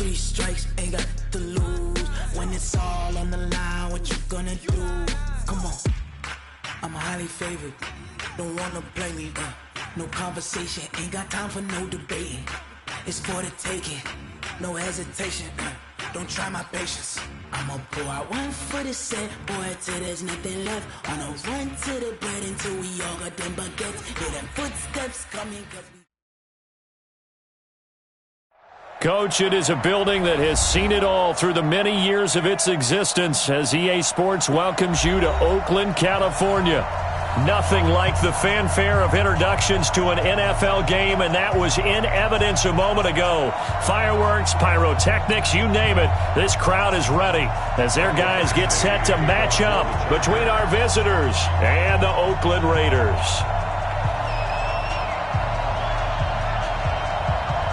3 strikes, ain't got to lose. When it's all on the line, what you gonna do? Come on, I'm highly favored. Don't wanna play me, no conversation, ain't got time for no debating. It's for the taking, no hesitation, don't try my patience. I'ma pour out one for the set, boy, till there's nothing left. On a run to the bread until we all got them baguettes. Hear them footsteps coming, cause we... Coach, it is a building that has seen it all through the many years of its existence as EA Sports welcomes you to Oakland, California. Nothing like the fanfare of introductions to an NFL game, and that was in evidence a moment ago. Fireworks, pyrotechnics, you name it. This crowd is ready as their guys get set to match up between our visitors and the Oakland Raiders.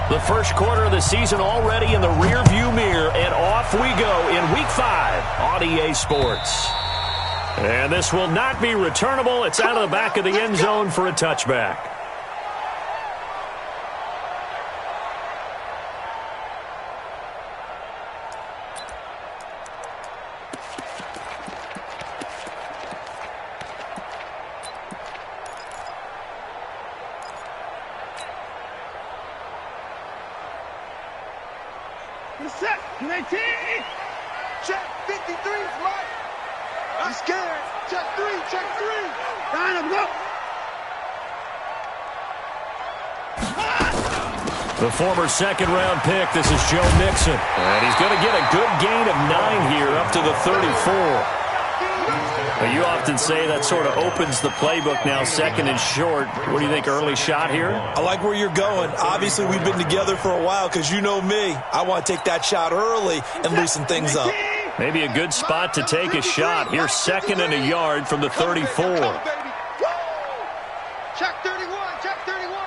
The first quarter of the season already in the rearview mirror, and off we go in Week 5 on EA Sports. And this will not be returnable. It's out of the back of the end zone for a touchback. Set, 19, check 53's right. I'm scared. Check 3, check 3. Line up, go. The former second-round pick, this is Joe Mixon. And he's going to get a good gain of 9 here up to the 34. Well, you often say that sort of opens the playbook now, second and short. What do you think, early shot here? I like where you're going. Obviously, we've been together for a while because you know me. I want to take that shot early and loosen things up. Maybe a good spot to take a shot. Here's second and a yard from the 34. Check 31, check 31.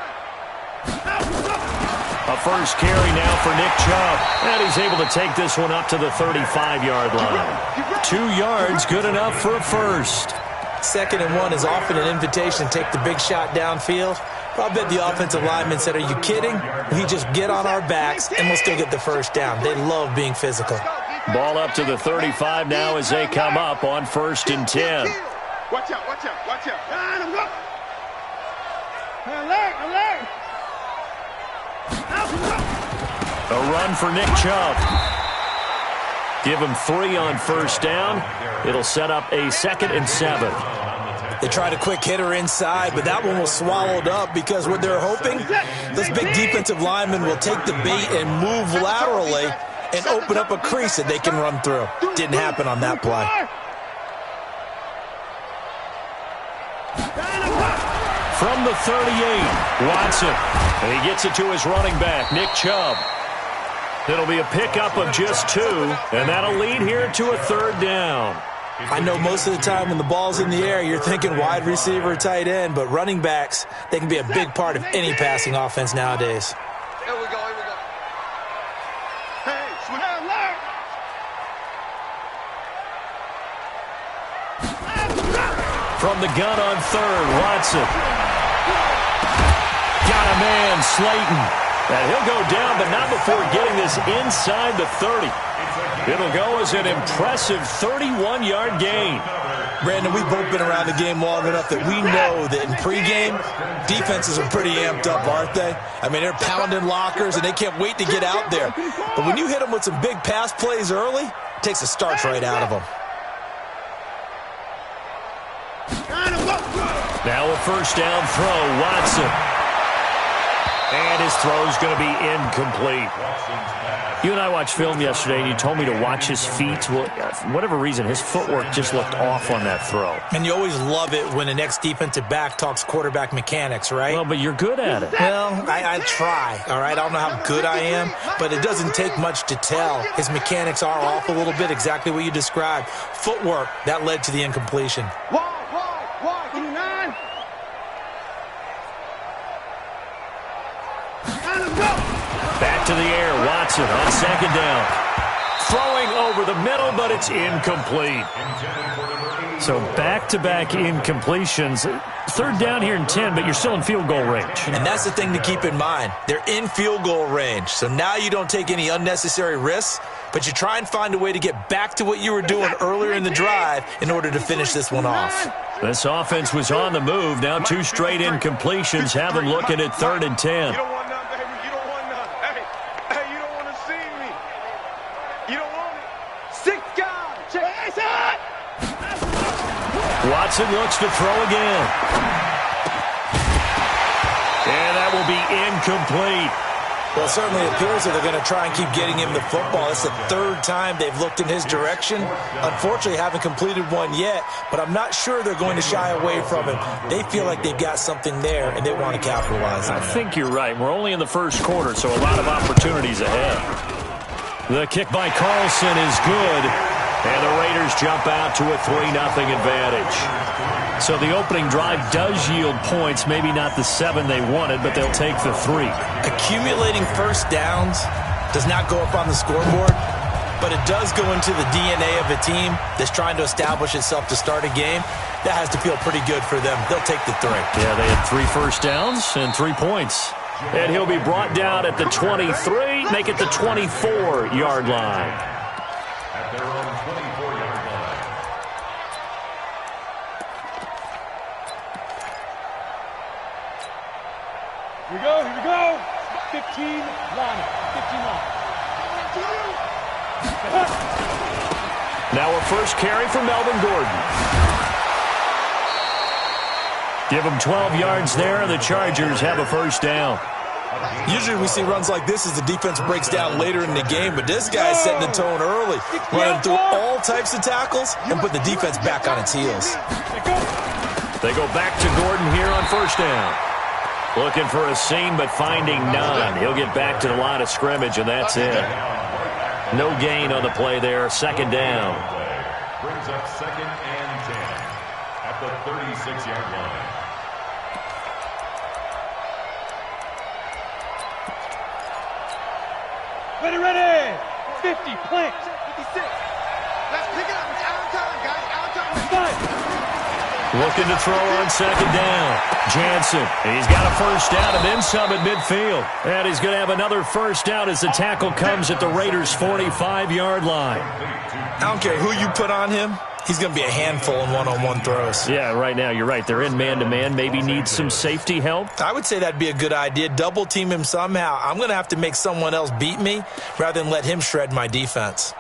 A first carry now for Nick Chubb. And he's able to take this one up to the 35-yard line. 2 yards, good enough for a first. 2nd and 1 is often an invitation to take the big shot downfield. But I bet the offensive lineman said, are you kidding? We just get on our backs and we'll still get the first down. They love being physical. Ball up to the 35 now as they come up on 1st and 10. Watch out, watch out, watch out. Line him up. Alert, alert. A run for Nick Chubb. Give him 3 on first down. It'll set up a 2nd and 7. They tried a quick hitter inside, but that one was swallowed up because what they're hoping, this big defensive lineman will take the bait and move laterally and open up a crease that they can run through. Didn't happen on that play. From the 38, Watson. And he gets it to his running back, Nick Chubb. It'll be a pickup of just 2, and that'll lead here to a 3rd down. I know most of the time when the ball's in the air, you're thinking wide receiver, tight end, but running backs, they can be a big part of any passing offense nowadays. Here we go, here we go. Hey, switch alert. From the gun on 3rd, Watson. Got a man, Slayton. And he'll go down, but not before getting this inside the 30. It'll go as an impressive 31-yard gain. Brandon, we've both been around the game long enough that we know that in pregame, defenses are pretty amped up, aren't they? I mean, they're pounding lockers, and they can't wait to get out there. But when you hit them with some big pass plays early, it takes the starch right out of them. Now a first down throw, Watson. And his throw's going to be incomplete. You and I watched film yesterday, and you told me to watch his feet. Well, for whatever reason, his footwork just looked off on that throw. And you always love it when an ex-defensive back talks quarterback mechanics, right? Well, but you're good at it. Well, I try, all right? I don't know how good I am, but it doesn't take much to tell. His mechanics are off a little bit, exactly what you described. Footwork, that led to the incompletion. Wide, give me 9. Back to the air, Watson on 2nd down. Throwing over the middle, but it's incomplete. So back-to-back incompletions. Third down here and 10, but you're still in field goal range. And that's the thing to keep in mind. They're in field goal range. So now you don't take any unnecessary risks, but you try and find a way to get back to what you were doing earlier in the drive in order to finish this one off. This offense was on the move. Now 2 straight incompletions have them looking at 3rd and 10. You don't want none, baby. You don't want none. Hey, you don't want to see me. You don't want it. 6 guys. Check this out. Watson looks to throw again. And that will be incomplete. Well, it certainly appears that they're going to try and keep getting him the football. It's the 3rd time they've looked in his direction. Unfortunately, haven't completed one yet, but I'm not sure they're going to shy away from him. They feel like they've got something there, and they want to capitalize on it. I think you're right. We're only in the first quarter, so a lot of opportunities ahead. The kick by Carlson is good, and the Raiders jump out to a 3-0 advantage. So the opening drive does yield points, maybe not the 7 they wanted, but they'll take the 3. Accumulating first downs does not go up on the scoreboard, but it does go into the DNA of a team that's trying to establish itself to start a game. That has to feel pretty good for them. They'll take the 3. Yeah, they had 3 first downs and 3 points. And he'll be brought down at the 23, make it the 24-yard line. At their own 24-yard line. Here we go. 15 line. 15 line. Now a first carry for Melvin Gordon. Give him 12 yards there, and the Chargers have a first down. Usually we see runs like this as the defense breaks down later in the game, but this guy is setting the tone early, running through all types of tackles and put the defense back on its heels. They go back to Gordon here on first down. Looking for a seam, but finding none. He'll get back to the line of scrimmage, and that's it. No gain on the play there. 2nd down. Brings up 2nd and 10 at the 36-yard line. Ready. 50, plant. 56. Let's pick it up. It's out of time, guys. Out of time. Looking to throw on 2nd down. Jansen, he's got a first down and then some at midfield. And he's going to have another first down as the tackle comes at the Raiders' 45-yard line. I don't care who you put on him. He's going to be a handful in one-on-one throws. Yeah, right now, you're right. They're in man-to-man. Maybe need some safety help. I would say that'd be a good idea. Double team him somehow. I'm going to have to make someone else beat me rather than let him shred my defense.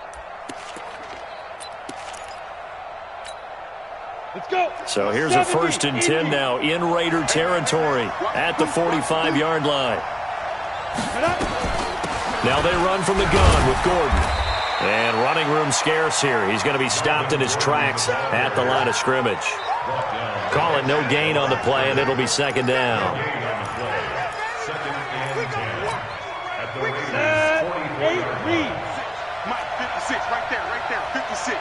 Let's go. So here's a 1st and 10 now in Raider territory at the 45-yard line. Now they run from the gun with Gordon. And running room scarce here. He's going to be stopped in his tracks at the line of scrimmage. Call it no gain on the play, and it'll be 2nd down. 2nd and 10 at the Raiders' 44-yard line. Mike, 56, right there, 56.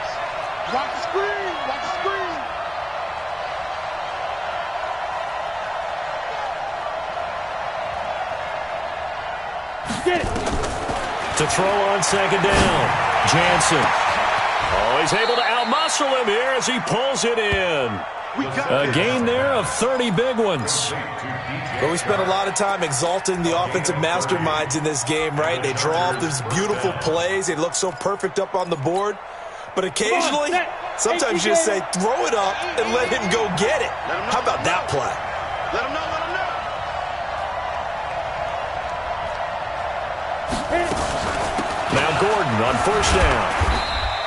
Watch the screen, watch the screen. Get it. To throw on 2nd down. Jansen. Oh, he's able to outmuscle him here as he pulls it in. A gain there of 30 big ones. But we spent a lot of time exalting the offensive masterminds in this game, right? They draw up these beautiful plays. They look so perfect up on the board. But occasionally, sometimes you just say, throw it up and let him go get it. How about that play? Let him know, let him know. Now Gordon on first down.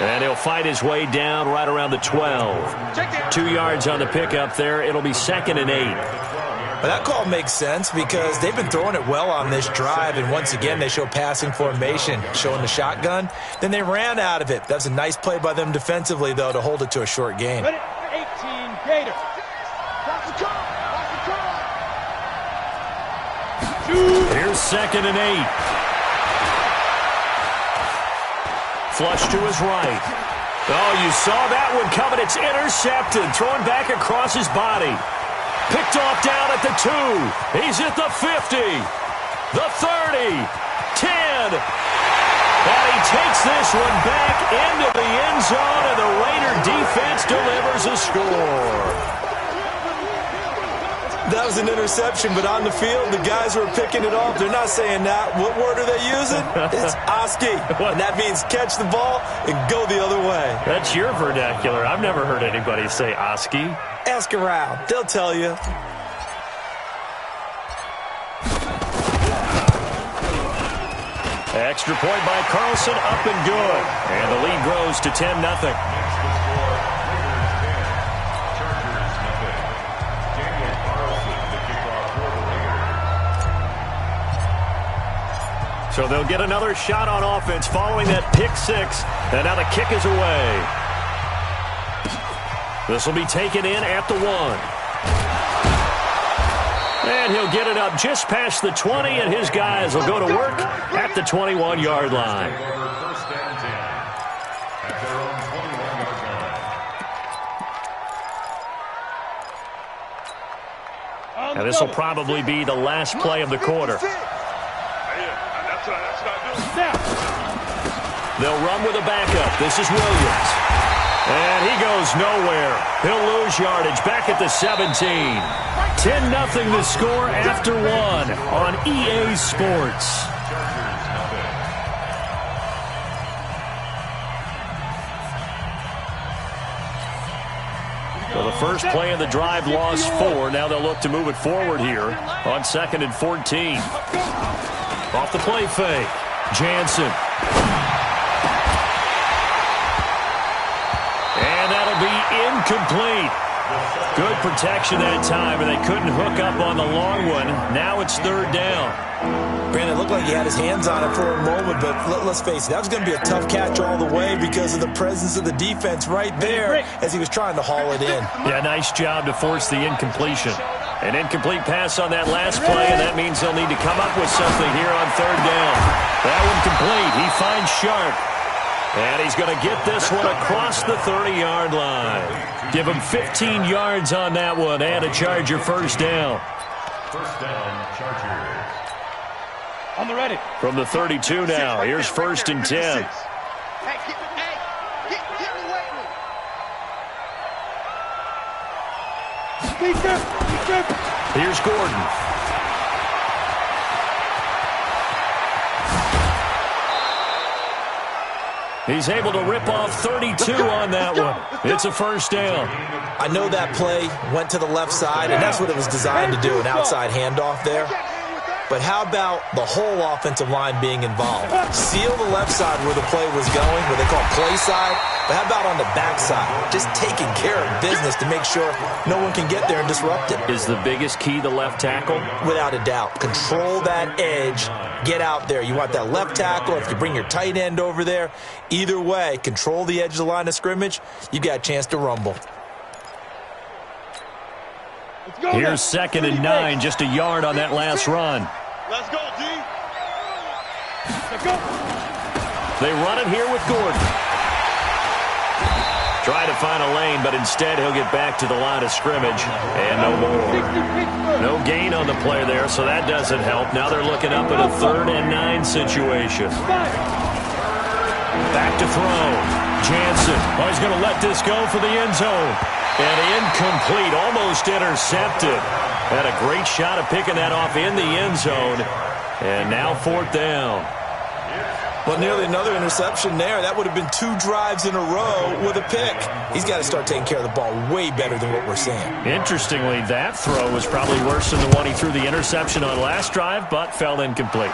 And he'll fight his way down right around the 12. 2 yards on the pickup there. It'll be 2nd and 8. But that call makes sense because they've been throwing it well on this drive, and once again they show passing formation, showing the shotgun. Then they ran out of it. That's a nice play by them defensively, though, to hold it to a short gain. 18, Gator. Watch the car. Here's 2nd and 8. Flush to his right. Oh, you saw that one coming. It's intercepted. Thrown back across his body. Picked off down at the 2. He's at the 50. The 30. 10. And he takes this one back into the end zone, and the Raider defense delivers a score. That was an interception, but on the field, the guys who are picking it off, they're not saying that. What word are they using? It's Oski, and that means catch the ball and go the other way. That's your vernacular. I've never heard anybody say Oski. Ask around. They'll tell you. Extra point by Carlson, up and good. And the lead grows to 10-0. So they'll get another shot on offense following that pick six. And now the kick is away. This will be taken in at the 1. And he'll get it up just past the 20, and his guys will go to work at the 21-yard line. First and 10 at their own 21-yard line. And this will probably be the last play of the quarter. They'll run with a backup. This is Williams. And he goes nowhere. He'll lose yardage back at the 17. 10-0 the score after 1 on EA Sports. So the first play of the drive lost 4. Now they'll look to move it forward here on 2nd and 14. Off the play fake. Jansen. And that'll be incomplete. Good protection that time, and they couldn't hook up on the long one. Now it's 3rd down. Brandon, it looked like he had his hands on it for a moment, but let's face it, that was going to be a tough catch all the way because of the presence of the defense right there as he was trying to haul it in. Yeah, nice job to force the incompletion. An incomplete pass on that last play, and that means they'll need to come up with something here on 3rd down. That one complete. He finds Sharp. And he's going to get this one across the 30-yard line. Give him 15 yards on that one and a Charger first down. First down, Chargers. On the ready. From the 32 now. Here's 1st and 10. Hey, get away with it. Here's Gordon. He's able to rip off 32 on that one. It's a first down. I know that play went to the left side, and that's what it was designed to do, an outside handoff there. But how about the whole offensive line being involved? Seal the left side where the play was going, what they call play side. But how about on the back side? Just taking care of business to make sure no one can get there and disrupt it. Is the biggest key the left tackle? Without a doubt. Control that edge. Get out there. You want that left tackle. If you bring your tight end over there, either way, control the edge of the line of scrimmage. You got a chance to rumble. Here's 2nd and 9, just a yard on that last run. Let's go, D. Let's go. They run it here with Gordon. Try to find a lane, but instead he'll get back to the line of scrimmage. And no more. No gain on the play there, so that doesn't help. Now they're looking up at a 3rd and 9 situation. Back to throw. Jansen. Oh, he's going to let this go for the end zone. And incomplete, almost intercepted. Had a great shot of picking that off in the end zone. And now 4th down. Well, nearly another interception there. That would have been 2 drives in a row with a pick. He's got to start taking care of the ball way better than what we're seeing. Interestingly, that throw was probably worse than the one he threw the interception on last drive, but fell incomplete.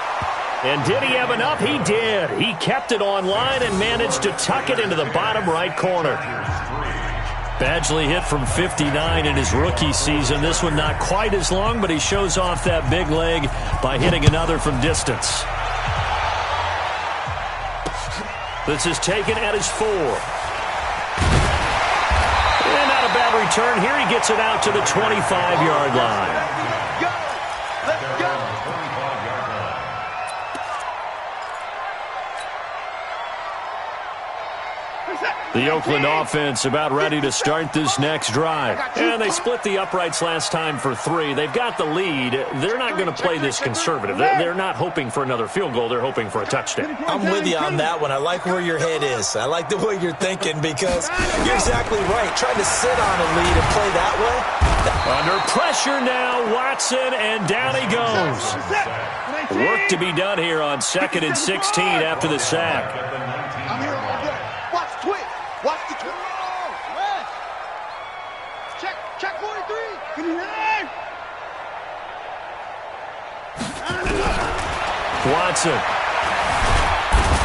And did he have enough? He did. He kept it on line and managed to tuck it into the bottom right corner. Badgley hit from 59 in his rookie season. This one not quite as long, but he shows off that big leg by hitting another from distance. This is taken at his 4. And not a bad return here. He gets it out to the 25-yard line. Go. Let's go. The Oakland offense about ready to start this next drive. And they split the uprights last time for 3. They've got the lead. They're not going to play this conservative. They're not hoping for another field goal. They're hoping for a touchdown. I'm with you on that one. I like where your head is. I like the way you're thinking because you're exactly right. Trying to sit on a lead and play that way. Under pressure now, Watson, and down he goes. Work to be done here on 2nd and 16 after the sack. I'm here all day. Watch the twist. Watch the twist. Check 43. Watson.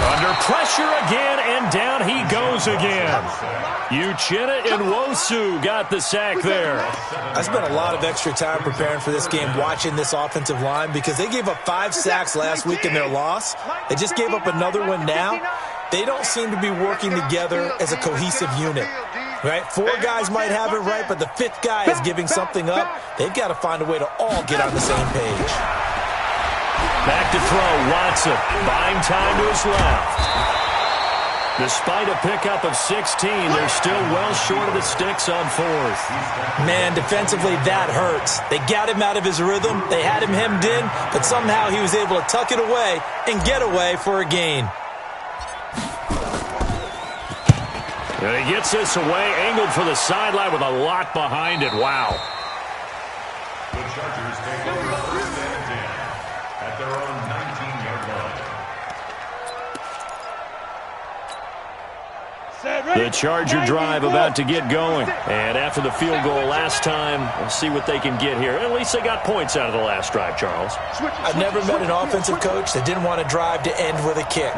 Under pressure again, and down he goes again. Uchenna Nwosu got the sack there. I spent a lot of extra time preparing for this game watching this offensive line because they gave up 5 sacks last week in their loss. They just gave up another one now. They don't seem to be working together as a cohesive unit. Right? 4 guys might have it right, but the 5th guy is giving something up. They've got to find a way to all get on the same page. Back to throw, Watson. Buying time to his left. Despite a pickup of 16, they're still well short of the sticks on 4th. Man, defensively, that hurts. They got him out of his rhythm. They had him hemmed in, but somehow he was able to tuck it away and get away for a gain. And he gets this away, angled for the sideline with a lot behind it. Wow. The Chargers take over 1st and 10 at their own 19-yard line. The Charger drive about to get going. And after the field goal last time, we'll see what they can get here. At least they got points out of the last drive, Charles. I've never met an offensive coach that didn't want to drive to end with a kick.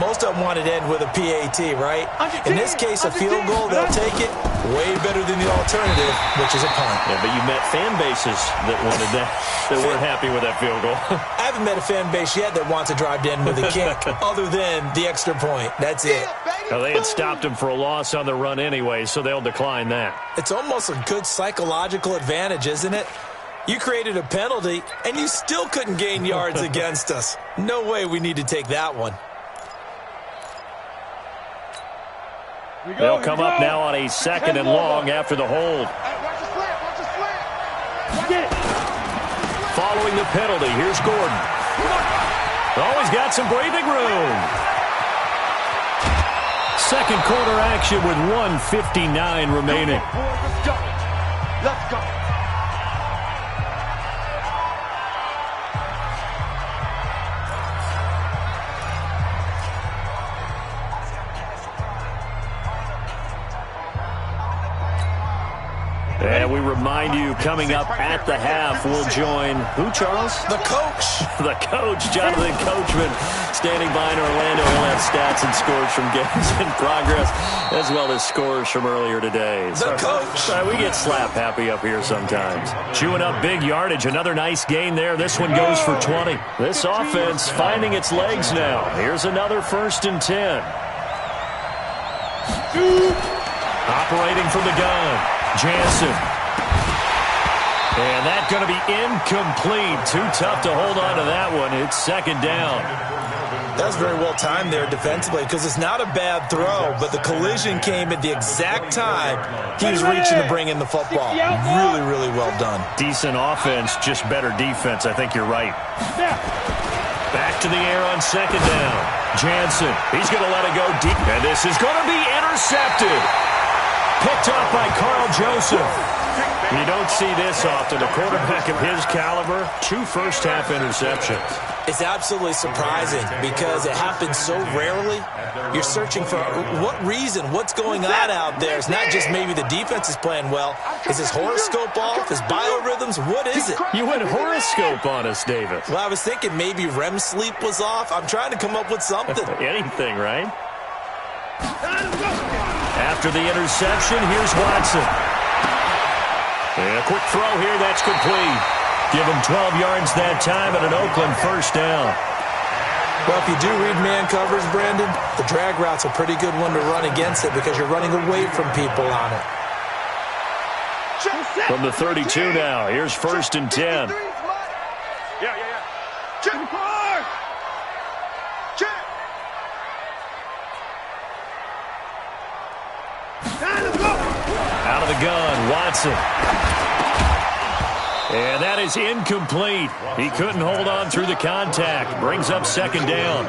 Most of them wanted to end with a PAT, right? In this case, a field goal, they'll take it way better than the alternative, which is a punt. Yeah, but you met fan bases that wanted that, that weren't happy with that field goal. I haven't met a fan base yet that wants to drive to end with a kick other than the extra point. That's it. Now, they had stopped him for a loss on the run anyway, so they'll decline that. It's almost a good psychological advantage, isn't it? You created a penalty, and you still couldn't gain yards against us. No way we need to take that one. They'll come up now on a 2nd and long after the hold. Following the penalty, here's Gordon. Oh, he's got some breathing room. 2nd quarter action with 1:59 remaining. Let's go. And we remind you, coming up at the half, we'll join who, Charles? The coach. The coach, Jonathan Coachman, standing by in Orlando. He'll have stats and scores from games in progress, as well as scores from earlier today. The coach. We get slap happy up here sometimes. Chewing up big yardage. Another nice gain there. This one goes for 20. This offense finding its legs now. Here's another 1st and 10. Operating from the gun. Jansen. And that's going to be incomplete. Too tough to hold on to that one. It's 2nd down. That's very well timed there defensively because it's not a bad throw, but the collision came at the exact time he was reaching to bring in the football. Really, really well done. Decent offense, just better defense. I think you're right. Back to the air on 2nd down. Jansen, he's going to let it go deep. And this is going to be intercepted. Picked off by Carl Joseph. You don't see this often. A quarterback of his caliber, 2 first-half interceptions. It's absolutely surprising because it happens so rarely. You're searching for what reason, what's going on out there. It's not just maybe the defense is playing well. Is his horoscope off? His biorhythms? What is it? You went horoscope on us, David. Well, I was thinking maybe REM sleep was off. I'm trying to come up with something. Anything, right? After the interception, here's Watson. And a quick throw here, that's complete. Give him 12 yards that time and an Oakland 1st down. Well, if you do read man covers, Brandon, the drag route's a pretty good one to run against it because you're running away from people on it. From the 32 now, here's 1st and 10. gun, Watson. And that is incomplete. He couldn't hold on through the contact. Brings up second down.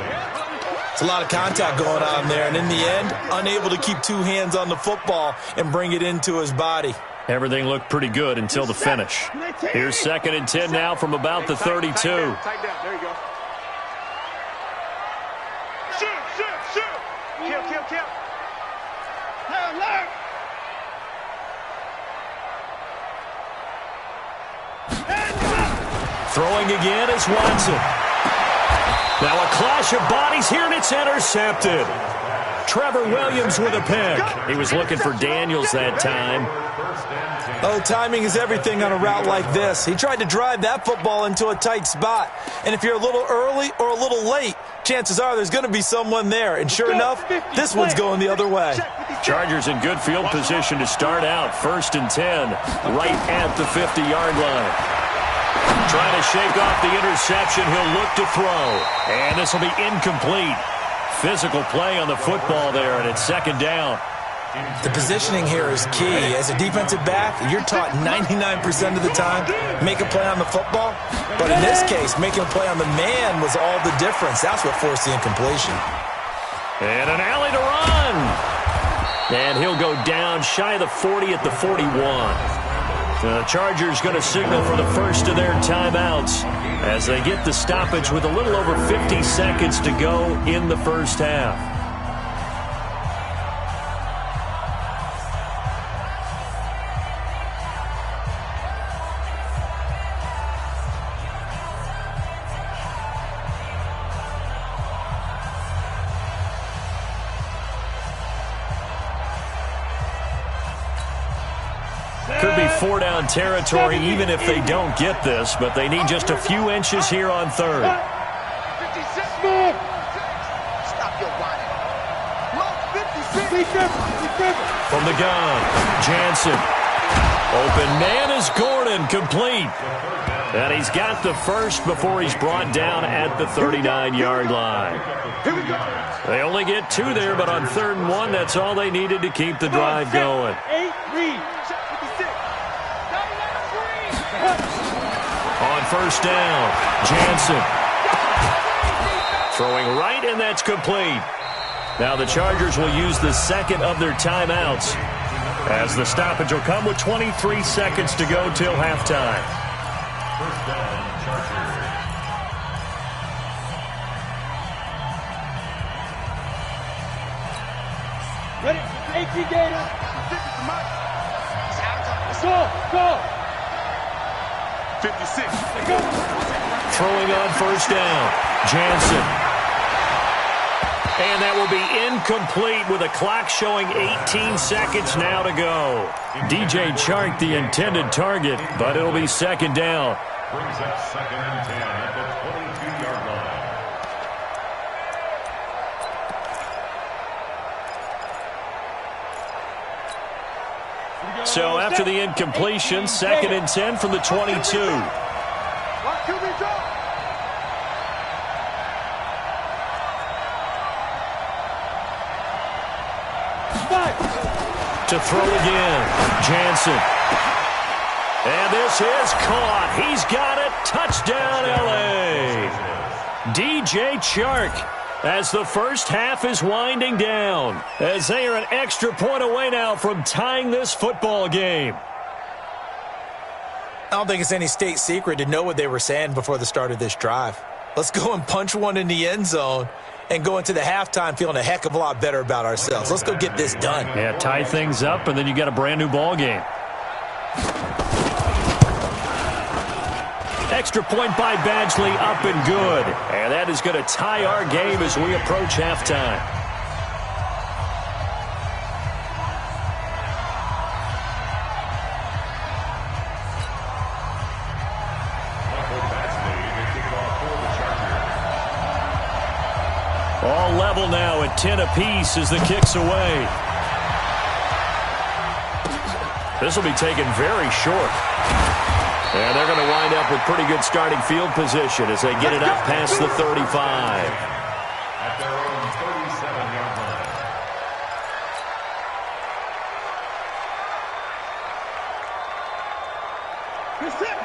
It's a lot of contact going on there, and in the end, unable to keep two hands on the football and bring it into his body. Everything looked pretty good until the finish. Here's 2nd and 10 now from about the 32. Tight down. There you go. Shoot. Kill. Alert. Throwing again is Watson. Now a clash of bodies here, and it's intercepted. Trevor Williams with a pick. He was looking for Daniels that time. Oh, timing is everything on a route like this. He tried to drive that football into a tight spot. And if you're a little early or a little late, chances are there's going to be someone there. And sure enough, this one's going the other way. Chargers in good field position to start out. 1st and 10, right at the 50-yard line. Trying to shake off the interception. He'll look to throw. And this will be incomplete. Physical play on the football there, and it's 2nd down. The positioning here is key. As a defensive back, you're taught 99% of the time, make a play on the football. But in this case, making a play on the man was all the difference. That's what forced the incompletion. And an alley to run. And he'll go down shy of the 40 at the 41. The Chargers going to signal for the first of their timeouts as they get the stoppage with a little over 50 seconds to go in the first half. Could be 4-down territory even if they don't get this, but they need just a few inches here on 3rd. From the gun, Jansen. Open man is Gordon, complete. And he's got the first before he's brought down at the 39-yard line. They only get 2 there, but on 3rd and 1, that's all they needed to keep the drive going. On 1st down, Jansen. Throwing right, and that's complete. Now the Chargers will use the 2nd of their timeouts as the stoppage will come with 23 seconds to go till halftime. 1st down, Chargers. Ready? 18 Gator. Go. 56. Throwing on 1st down, Jansen. And that will be incomplete with a clock showing 18 seconds now to go. DJ Chark, the intended target, but it'll be 2nd down. Brings up 2nd and 10 at the 22-yard line. So after the incompletion, 2nd and 10 from the 22. To throw again, Jansen. And this is caught. He's got it. Touchdown, L.A. DJ Chark as the first half is winding down, as they are an extra point away now from tying this football game. I don't think it's any state secret to know what they were saying before the start of this drive. Let's go and punch one in the end zone and go into the halftime feeling a heck of a lot better about ourselves. Let's go get this done. Yeah, tie things up, and then you got a brand-new ball game. Extra point by Badgley, up and good. And that is going to tie our game as we approach halftime. All level now at 10 apiece as the kick's away. This will be taken very short. And they're going to wind up with pretty good starting field position as they get it up past the 35. At their own 37-yard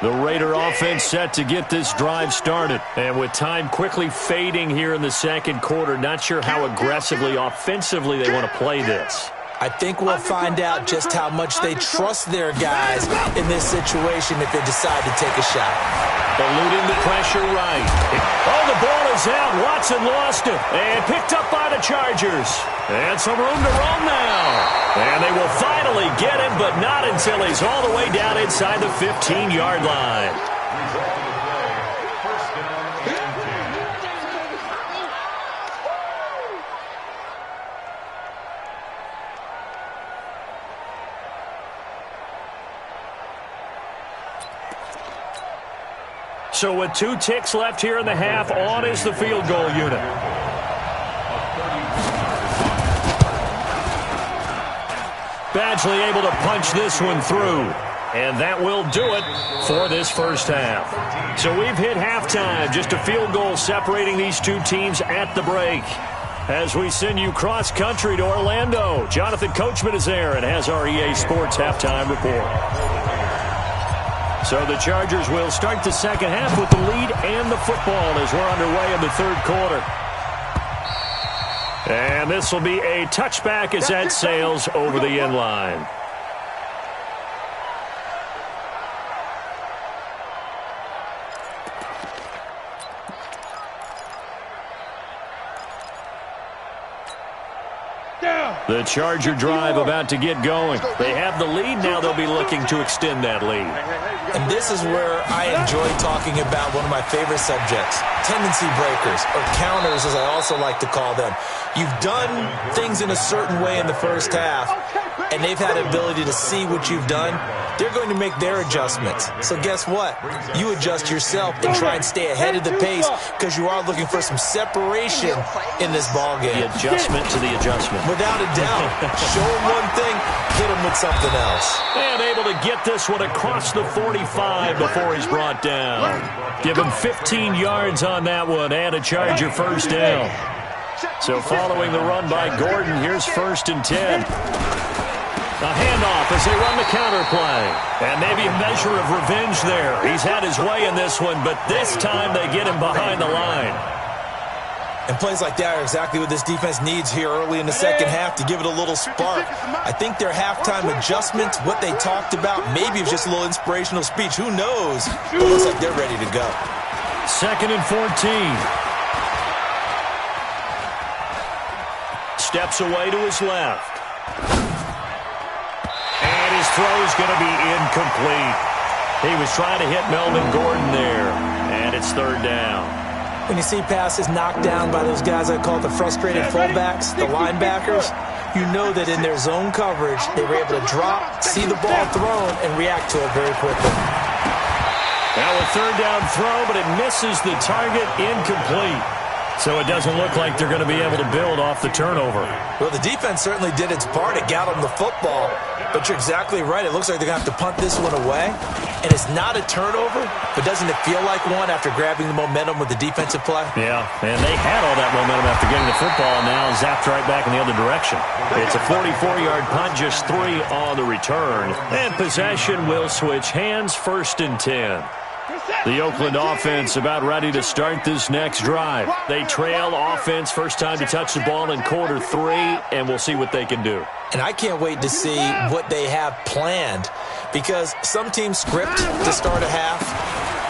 The Raider offense set to get this drive started. And with time quickly fading here in the second quarter, not sure how aggressively, offensively they want to play this. I think we'll find out just how much they trust their guys in this situation if they decide to take a shot. Eluding the pressure right. Oh, the ball is out. Watson lost it. And picked up by the Chargers. And some room to roam now. And they will finally get him, but not until he's all the way down inside the 15-yard line. So with 2 ticks left here in the half, on is the field goal unit. Badgley able to punch this one through. And that will do it for this first half. So we've hit halftime. Just a field goal separating these two teams at the break. As we send you cross-country to Orlando, Jonathan Coachman is there and has our EA Sports halftime report. So the Chargers will start the second half with the lead and the football as we're underway in the third quarter. And this will be a touchback as that sails over the end line. The Charger drive about to get going. They have the lead now. They'll be looking to extend that lead. And this is where I enjoy talking about one of my favorite subjects, tendency breakers, or counters as I also like to call them. You've done things in a certain way in the first half, and they've had the ability to see what you've done. They're going to make their adjustments. So guess what? You adjust yourself and try and stay ahead of the pace because you are looking for some separation in this ballgame. The adjustment to the adjustment. Without a doubt. Show them one thing, hit them with something else. And able to get this one across the 45 before he's brought down. Give him 15 yards on that one and a Charger first down. So following the run by Gordon, here's 1st and 10. A handoff as they run the counter play. And maybe a measure of revenge there. He's had his way in this one, but this time they get him behind the line. And plays like that are exactly what this defense needs here early in the second half to give it a little spark. I think their halftime adjustments, what they talked about, maybe it was just a little inspirational speech. Who knows? But it looks like they're ready to go. 2nd and 14. Steps away to his left. And his throw is going to be incomplete. He was trying to hit Melvin Gordon there. And it's 3rd down. When you see passes knocked down by those guys I call the frustrated fullbacks, the linebackers, you know that in their zone coverage, they were able to drop, see the ball thrown, and react to it very quickly. Now a 3rd down throw, but it misses the target, incomplete. So it doesn't look like they're going to be able to build off the turnover. Well, the defense certainly did its part. It got them the football. But you're exactly right. It looks like they're going to have to punt this one away. And it's not a turnover, but doesn't it feel like one after grabbing the momentum with the defensive play? Yeah, and they had all that momentum after getting the football, and now zapped right back in the other direction. It's a 44-yard punt, just 3 on the return. And possession will switch hands, 1st and 10. The Oakland offense about ready to start this next drive. They trail offense, first time to touch the ball in quarter 3, and we'll see what they can do. And I can't wait to see what they have planned because some teams script to start a half.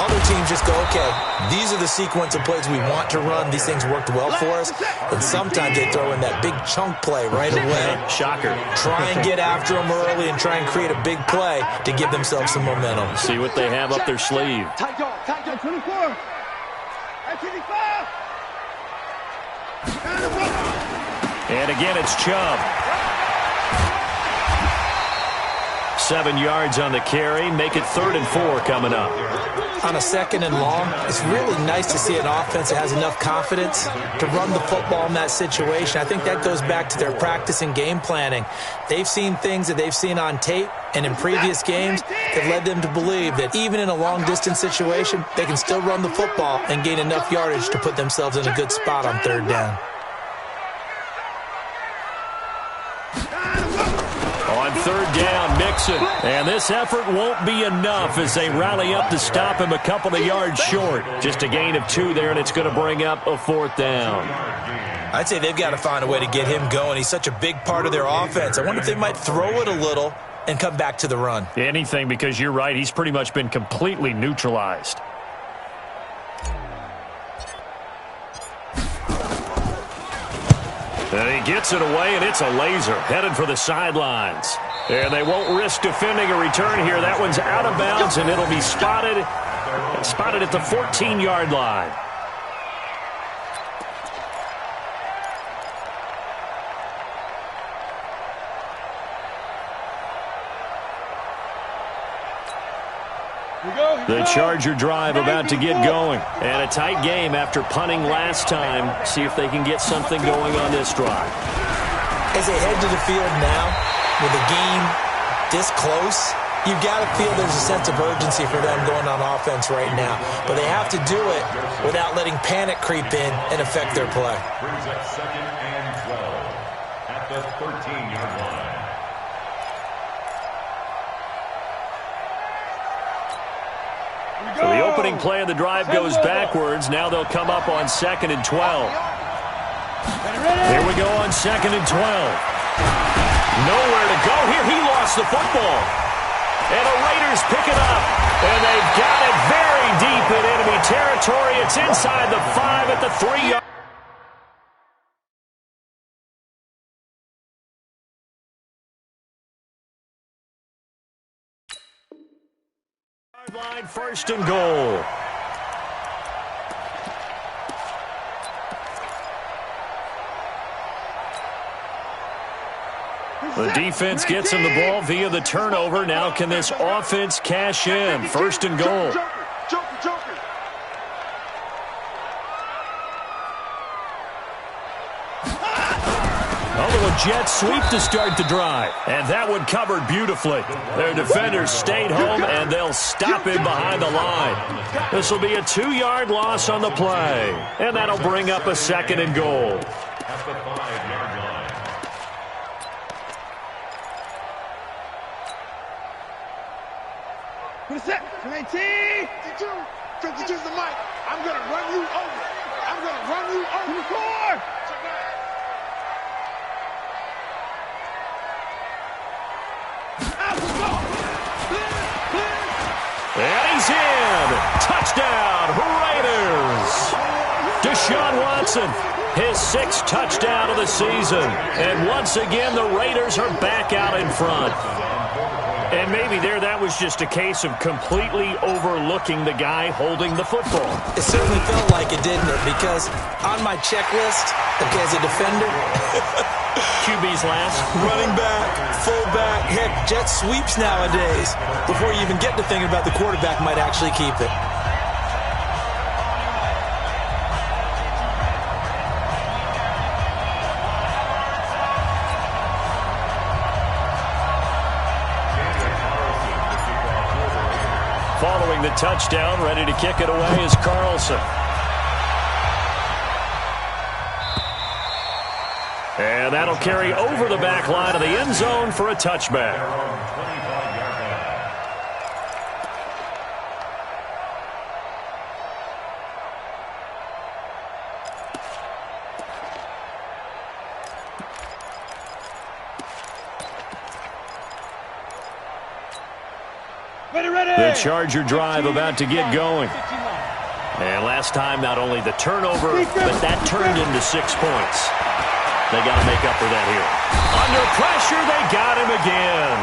Other teams just go, okay, these are the sequence of plays we want to run. These things worked well for us. And sometimes they throw in that big chunk play right away. Shocker. Try and get after them early and try and create a big play to give themselves some momentum. See what they have up their sleeve. Tight dog, 24. 25. And again, it's Chubb. 7 yards on the carry. Make it 3rd and 4 coming up. On a 2nd and long, it's really nice to see an offense that has enough confidence to run the football in that situation. I think that goes back to their practice and game planning. They've seen things that they've seen on tape and in previous games that led them to believe that even in a long-distance situation, they can still run the football and gain enough yardage to put themselves in a good spot on 3rd down. On 3rd down, Mixon. And this effort won't be enough as they rally up to stop him a couple of yards short. Just a gain of 2 there, and it's going to bring up a 4th down. I'd say they've got to find a way to get him going. He's such a big part of their offense. I wonder if they might throw it a little and come back to the run. Anything, because you're right. He's pretty much been completely neutralized. And he gets it away, and it's a laser headed for the sidelines. And they won't risk defending a return here. That one's out of bounds, and it'll be spotted at the 14-yard line. The Charger drive about to get going. And a tight game after punting last time. See if they can get something going on this drive. As they head to the field now, with the game this close, you've got to feel there's a sense of urgency for them going on offense right now. But they have to do it without letting panic creep in and affect their play. Brings up 2nd and 12 at the 13-yard line. So the opening play of the drive goes backwards. Now they'll come up on 2nd and 12. Here we go on 2nd and 12. Nowhere to go here. He lost the football. And the Raiders pick it up. And they've got it very deep in enemy territory. It's inside the 5 at the 3-yard. Line, 1st and goal. The defense gets him the ball via the turnover. Now can this offense cash in? 1st and goal. A little jet sweep to start the drive. And that one covered beautifully. Their defenders stayed home, and they'll stop him behind the line. This will be a 2-yard loss on the play. And that'll bring up a 2nd and goal. At the 5-yard line. What is that? 19! 52 is the mic. I'm going to run you over. I'm going to run you over. Score! And he's in. Touchdown, Raiders. Deshaun Watson, his 6th touchdown of the season. And once again, the Raiders are back out in front. And maybe that was just a case of completely overlooking the guy holding the football. It certainly felt like it, didn't it? Because on my checklist, okay, as a defender, QB's last. running back, fullback, heck, jet sweeps nowadays. Before you even get to thinking about the quarterback might actually keep it. Following the touchdown, ready to kick it away is Carlson. And that'll carry over the back line of the end zone for a touchback. The Charger drive about to get going. And last time, not only the turnover, but that turned into 6 points. They got to make up for that here. Under pressure, they got him again.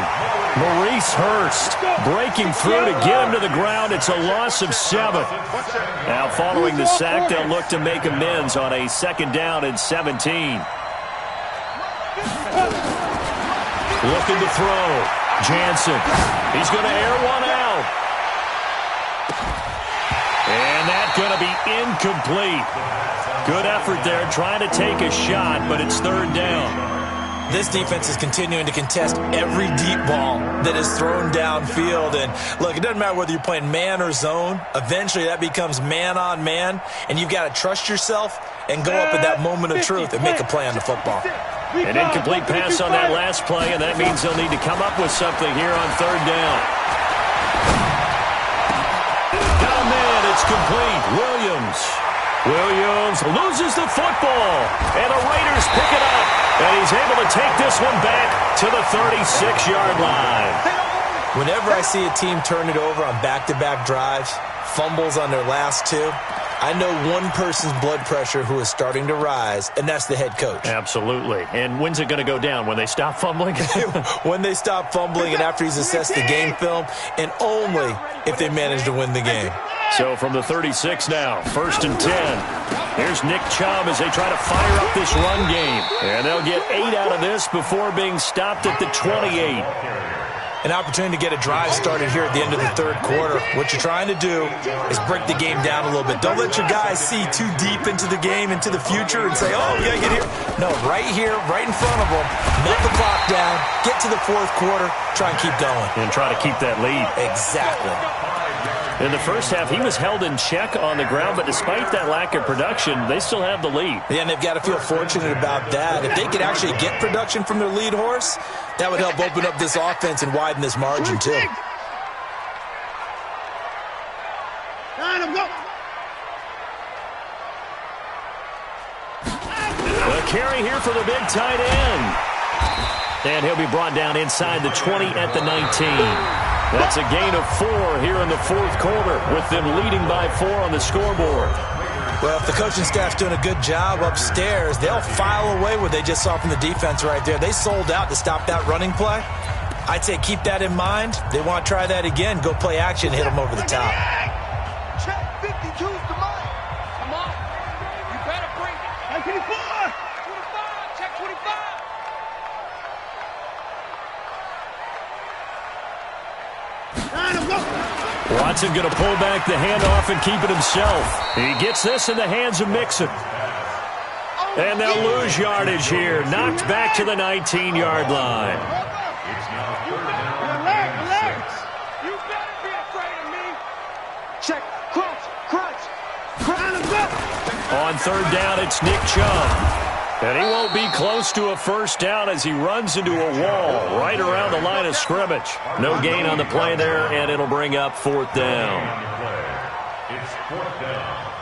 Maurice Hurst breaking through to get him to the ground. It's a loss of 7. Now, following the sack, they'll look to make amends on a 2nd down and 17. Looking to throw. Jansen. He's going to air one out. And that's going to be incomplete. Good effort there, trying to take a shot, but it's 3rd down. This defense is continuing to contest every deep ball that is thrown downfield. And, look, it doesn't matter whether you're playing man or zone. Eventually, that becomes man-on-man, and you've got to trust yourself and go up at that moment of truth and make a play on the football. An incomplete pass on that last play, and that means they'll need to come up with something here on third down. Got a man, it's complete. Williams loses the football, and the Raiders pick it up, and he's able to take this one back to the 36-yard line. Whenever I see a team turn it over on back-to-back drives, fumbles on their last two, I know one person's blood pressure who is starting to rise, and that's the head coach. Absolutely. And when's it going to go down? When they stop fumbling? When they stop fumbling and after he's assessed the game film, and only if they manage to win the game. So from the 36 now, 1st and 10. Here's Nick Chubb as they try to fire up this run game. And they'll get 8 out of this before being stopped at the 28. An opportunity to get a drive started here at the end of the third quarter. What you're trying to do is break the game down a little bit. Don't let your guys see too deep into the game, into the future, and say, oh, we got to get here. No, right here, right in front of them, melt the clock down, get to the fourth quarter, try and keep going. And try to keep that lead. Exactly. In the first half, he was held in check on the ground, but despite that lack of production, they still have the lead. Yeah, and they've got to feel fortunate about that. If they could actually get production from their lead horse, that would help open up this offense and widen this margin, too. The carry here for the big tight end. And he'll be brought down inside the 20 at the 19. That's a gain of 4 here in the fourth quarter, with them leading by 4 on the scoreboard. Well, if the coaching staff's doing a good job upstairs, they'll file away what they just saw from the defense right there. They sold out to stop that running play. I'd say keep that in mind. They want to try that again. Go play action, hit them over the top. Check 52's the line. Come on. You better bring it. 24. 25. Check 25. Watson going to pull back the handoff and keep it himself. He gets this in the hands of Mixon. And they'll lose yardage here. Knocked back to the 19-yard line. It's now third down. Relax. You better be afraid of me. Check. Crunch. On third down, it's Nick Chubb. And he won't be close to a first down as he runs into a wall right around the line of scrimmage. No gain on the play there, and it'll bring up fourth down. It's fourth down.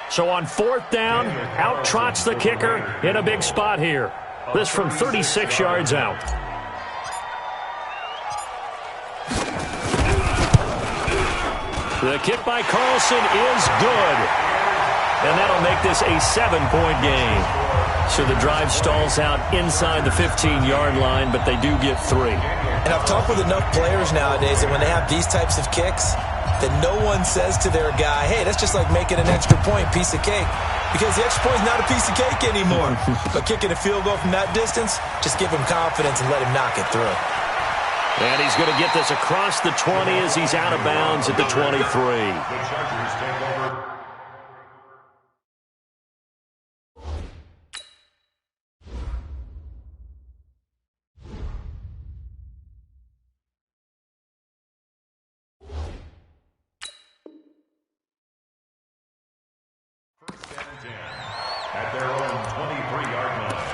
So on fourth down, out trots the kicker in a big spot here. This from 36 yards out. The kick by Carlson is good. And that'll make this a 7-point game. So the drive stalls out inside the 15-yard line, but they do get 3. And I've talked with enough players nowadays that when they have these types of kicks, that no one says to their guy, hey, that's just like making an extra point, piece of cake. Because the extra point is not a piece of cake anymore. But kicking a field goal from that distance, just give him confidence and let him knock it through. And he's going to get this across the 20 as he's out of bounds at the 23. The Chargers take over. At their own 23-yard line.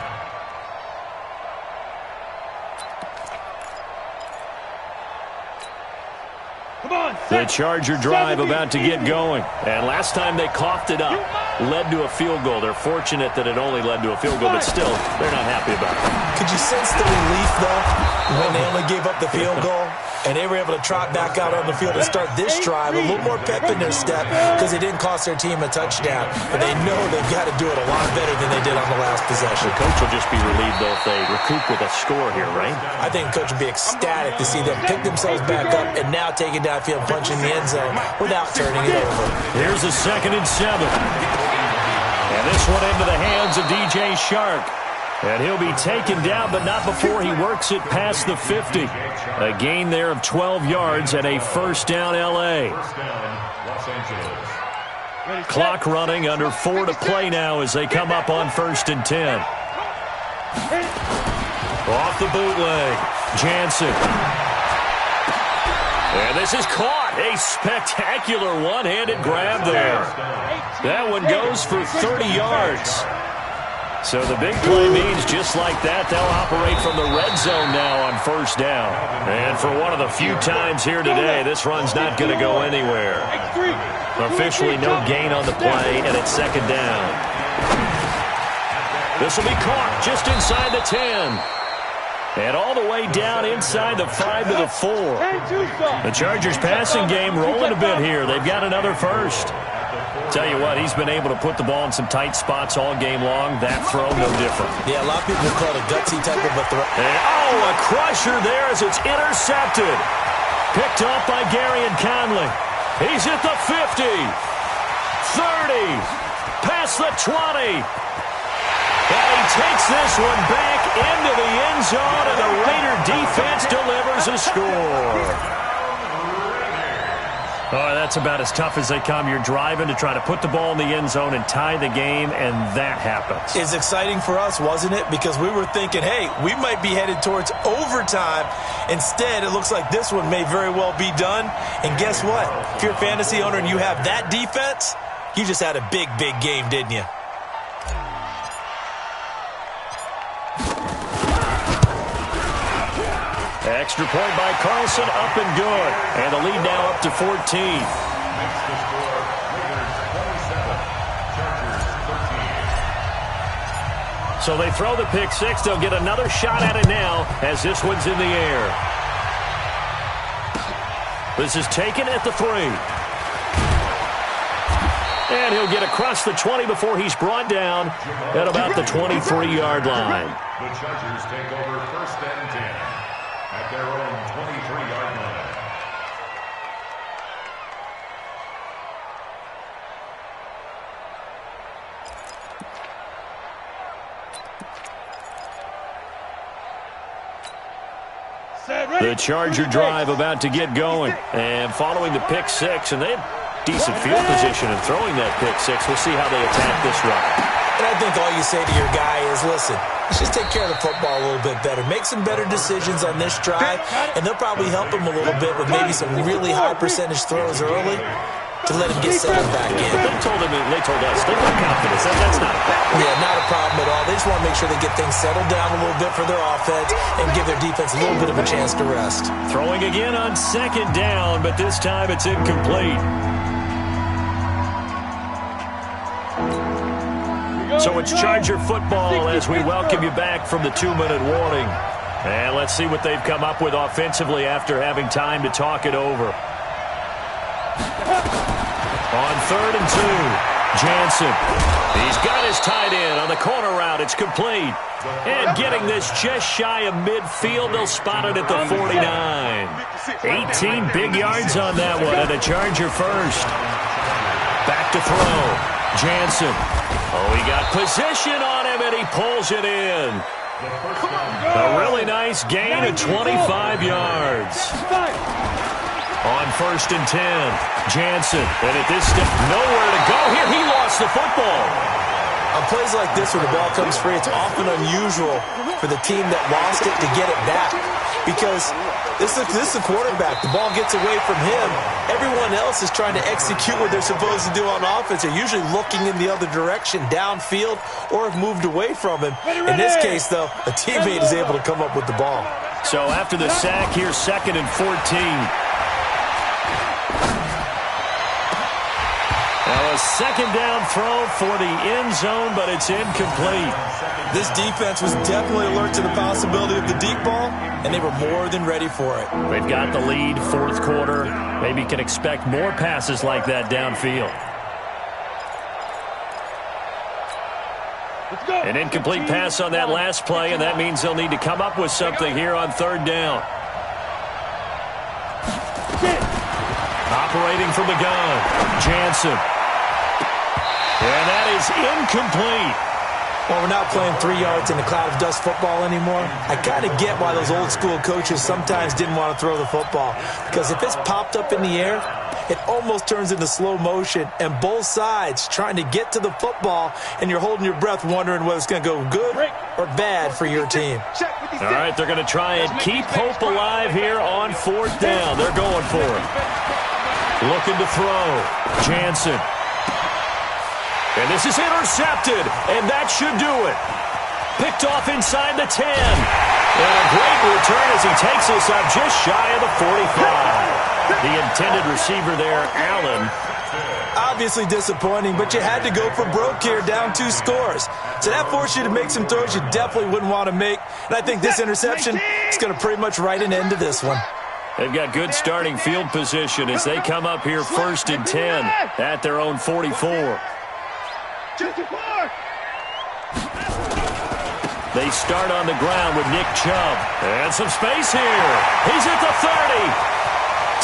Come on. The Charger drive about to get going. And last time they coughed it up, led to a field goal. They're fortunate that it only led to a field goal, but still, they're not happy about it. Could you sense the relief, though, when they only gave up the field goal? And they were able to trot back out on the field and start this drive, a little more pep in their step because it didn't cost their team a touchdown. But they know they've got to do it a lot better than they did on the last possession. The coach will just be relieved, though, if they recoup with a score here, right? I think the coach would be ecstatic to see them pick themselves back up and now take it downfield, punch in the end zone without turning it over. Here's a 2nd and 7. And this one into the hands of DJ Shark. And he'll be taken down, but not before he works it past the 50. A gain there of 12 yards and a first down L.A. First down, Los Angeles. Clock running, under 4 to play now as they come up on 1st and 10. Off the bootleg, Jansen. And this is caught. A spectacular one-handed grab there. That one goes for 30 yards. So the big play means just like that, they'll operate from the red zone now on first down. And for one of the few times here today, this run's not going to go anywhere. Officially no gain on the play, and it's second down. This will be caught just inside the 10. And all the way down inside the 5 to the 4. The Chargers passing game rolling a bit here. They've got another first. Tell you what, he's been able to put the ball in some tight spots all game long. That throw, no different. Yeah, a lot of people would call it a gutsy type of a throw. And, a crusher there as it's intercepted. Picked up by Gary and Conley. He's at the 50. 30. Past the 20. And he takes this one back into the end zone, and the Raider defense delivers a score. Oh, that's about as tough as they come. You're driving to try to put the ball in the end zone and tie the game, and that happens. It's exciting for us, wasn't it? Because we were thinking, hey, we might be headed towards overtime. Instead, it looks like this one may very well be done. And guess what? If you're a fantasy owner and you have that defense, you just had a big, big game, didn't you? Extra point by Carlson, up and good. And the lead now up to 14. Makes the score Raiders 27, Chargers 13. So they throw the pick six. They'll get another shot at it now as this one's in the air. This is taken at the 3. And he'll get across the 20 before he's brought down at about the 23-yard line. The Chargers take over first and 10 at their own 23-yard line. The Charger drive about to get going. And following the pick six, and they have decent field position and throwing that pick six. We'll see how they attack this run. And I think all you say to your guy is, listen, let's just take care of the football a little bit better. Make some better decisions on this drive, and they'll probably help him a little bit with maybe some really high percentage throws early to let him get settled back in. They told us, they've got confidence. That's not a problem. Yeah, not a problem at all. They just want to make sure they get things settled down a little bit for their offense and give their defense a little bit of a chance to rest. Throwing again on second down, but this time it's incomplete. So it's Charger football as we welcome you back from the 2-minute warning. And let's see what they've come up with offensively after having time to talk it over. On 3rd and 2, Jansen. He's got his tight end on the corner route. It's complete. And getting this just shy of midfield, they'll spot it at the 49. 18 big yards on that one, and a Charger first. Back to throw. Jansen. Oh, he got position on him, and he pulls it in. A really nice gain of 25 yards. On 1st and 10, Jansen. And at this step, nowhere to go here. He lost the football. On plays like this where the ball comes free, it's often unusual for the team that lost it to get it back. Because this is the quarterback. The ball gets away from him. Everyone else is trying to execute what they're supposed to do on offense. They're usually looking in the other direction, downfield, or have moved away from him. In this case, though, a teammate is able to come up with the ball. So after the sack here, 2nd and 14. Now a second down throw for the end zone, but it's incomplete. This defense was definitely alert to the possibility of the deep ball, and they were more than ready for it. They've got the lead, 4th quarter. Maybe can expect more passes like that downfield. An incomplete pass on that last play, and that means they'll need to come up with something here on 3rd down. Operating from the gun, Jansen. And that is incomplete. Well, we're not playing 3 yards in a cloud of dust football anymore. I kind of get why those old school coaches sometimes didn't want to throw the football. Because if it's popped up in the air, it almost turns into slow motion. And both sides trying to get to the football, and you're holding your breath wondering whether it's going to go good or bad for your team. All right, they're going to try and keep hope alive here on 4th down. They're going for it. Looking to throw. Jansen. And this is intercepted, and that should do it. Picked off inside the 10. And a great return as he takes us up just shy of the 45. The intended receiver there, Allen. Obviously disappointing, but you had to go for broke here, down 2 scores. So that forced you to make some throws you definitely wouldn't want to make. And I think this interception is going to pretty much write an end to this one. They've got good starting field position as they come up here 1st and 10 at their own 44. They start on the ground with Nick Chubb. And some space here. He's at the 30.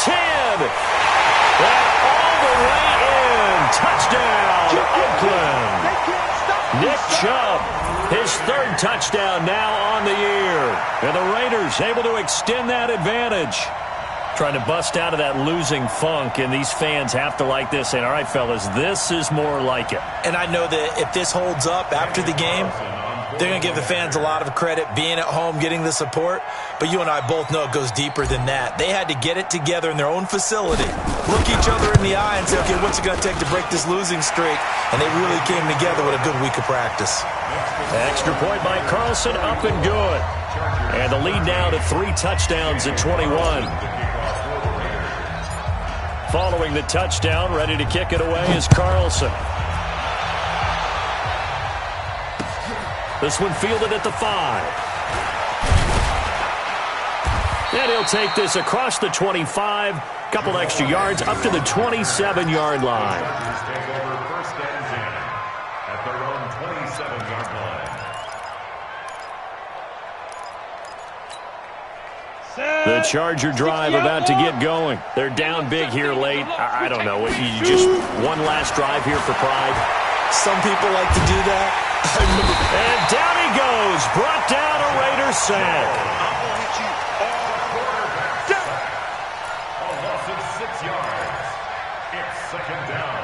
10. And all the way in. Touchdown, Oakland. Nick Chubb, his 3rd touchdown now on the year. And the Raiders able to extend that advantage. Trying to bust out of that losing funk, and these fans have to like this. And all right, fellas, this is more like it. And I know that if this holds up after the game, they're going to give the fans a lot of credit being at home, getting the support. But you and I both know it goes deeper than that. They had to get it together in their own facility, look each other in the eye and say, okay, what's it going to take to break this losing streak? And they really came together with a good week of practice. Extra point by Carlson, up and good. And the lead now to 3 touchdowns at 21. Following the touchdown, ready to kick it away is Carlson. This one fielded at the 5. And he'll take this across the 25. Couple extra yards up to the 27-yard line. Take over 1st and 10 at their own 27-yard line. The Charger drive about to get going. They're down big here late. I don't know. You just one last drive here for pride. Some people like to do that. And down he goes. Brought down a Raider sack. A loss of 6 yards. It's 2nd down.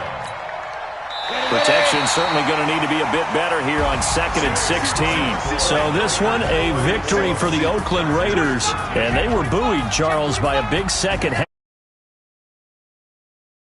Protection certainly going to need to be a bit better here on 2nd and 16. So this one, a victory for the Oakland Raiders. And they were buoyed, Charles, by a big second half.